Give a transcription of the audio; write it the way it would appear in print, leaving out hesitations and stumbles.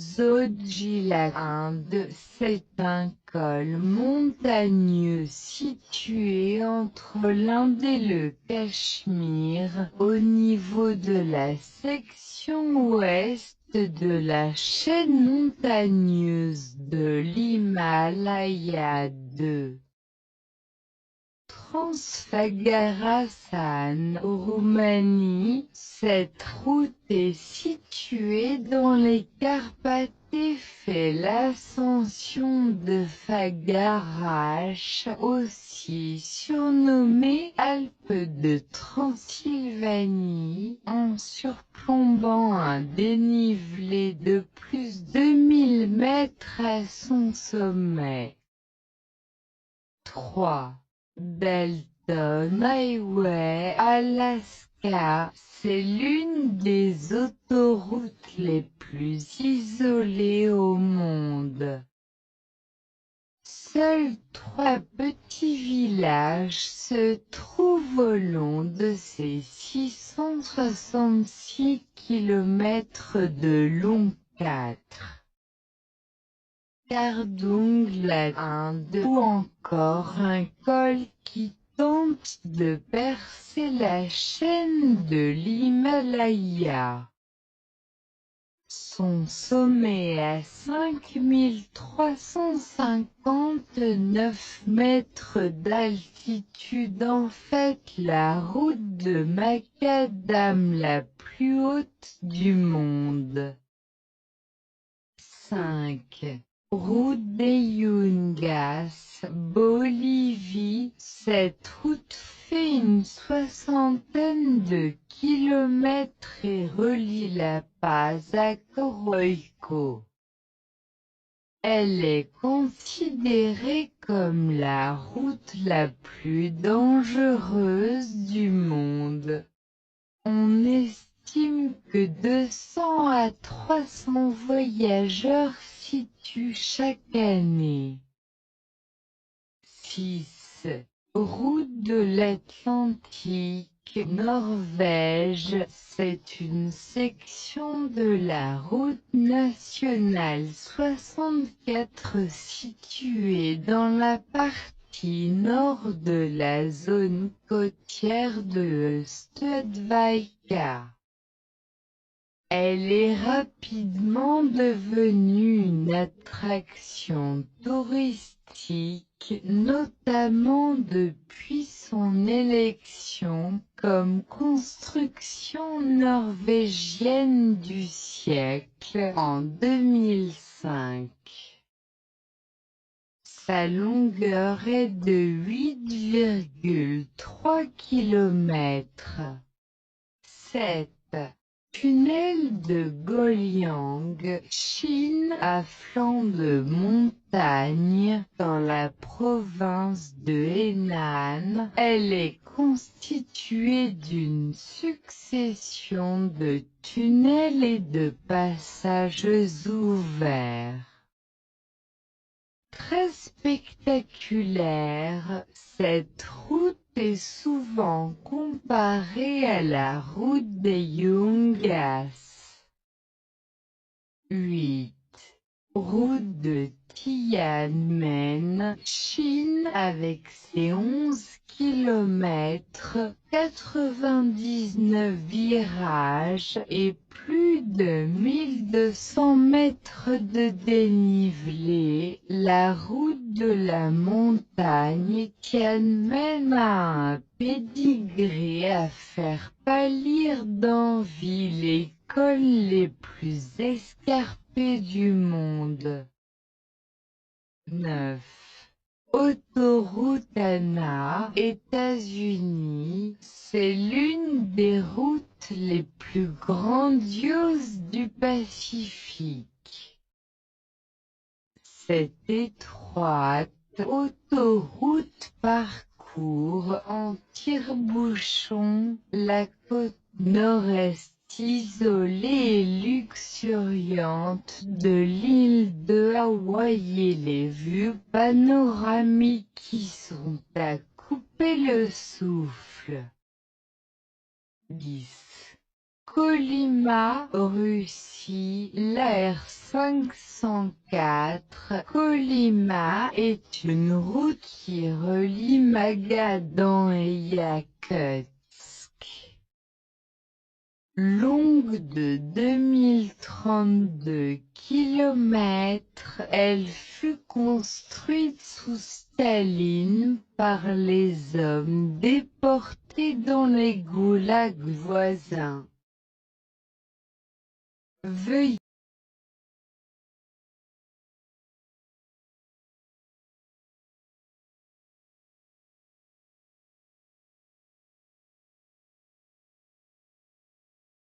Zojila Inde, c'est un col montagneux situé entre l'Inde et le Cachemire, au niveau de la section ouest de la chaîne montagneuse de l'Himalaya de Transfagarasan, Roumanie. Cette route est située dans les Carpates et fait l'ascension de Fagarache, aussi surnommée Alpes de Transylvanie, en surplombant un dénivelé de plus de 1000 mètres à son sommet. 3. Dalton Highway, Alaska, c'est l'une des autoroutes les plus isolées au monde. Seuls 3 petits villages se trouvent au long de ces 666 km de long. 4. Kardung-la Inde, ou encore un col qui tente de percer la chaîne de l'Himalaya. Son sommet à 5359 mètres d'altitude en fait la route de macadam la plus haute du monde. 5. Route des Yungas, Bolivie. Cette route fait une soixantaine de kilomètres et relie La Paz à Coroico. Elle est considérée comme la route la plus dangereuse du monde. On estime que 200 à 300 voyageurs s'y tuent chaque année. 6. Route de l'Atlantique, Norvège, c'est une section de la route nationale 64 située dans la partie nord de la zone côtière de Studvika. Elle est rapidement devenue une attraction touristique, notamment depuis son élection comme construction norvégienne du siècle en 2005. Sa longueur est de 8,3 km. 7. Tunnel de Goyang, Chine, à flanc de montagne, dans la province de Henan. Elle est constituée d'une succession de tunnels et de passages ouverts. Très spectaculaire, cette route est souvent comparée à la route des Yungas. 8. Route de Tianmen, Chine, avec ses 11 km, 99 virages et plus de 1200 mètres de dénivelé. La route de la montagne Tianmen a un pédigré à faire pâlir d'envie les cols les plus escarpés du monde. 9. Autoroute ANA, États-Unis, c'est l'une des routes les plus grandioses du Pacifique. Cette étroite autoroute parcourt en tire-bouchon la côte nord-est isolée et luxuriante de l'île de Hawaï et les vues panoramiques qui sont à couper le souffle. 10. Kolyma, Russie. La R504 Kolyma est une route qui relie Magadan et Yakutsk. Longue de 2032 km, elle fut construite sous Staline par les hommes déportés dans les goulags voisins. Veuillez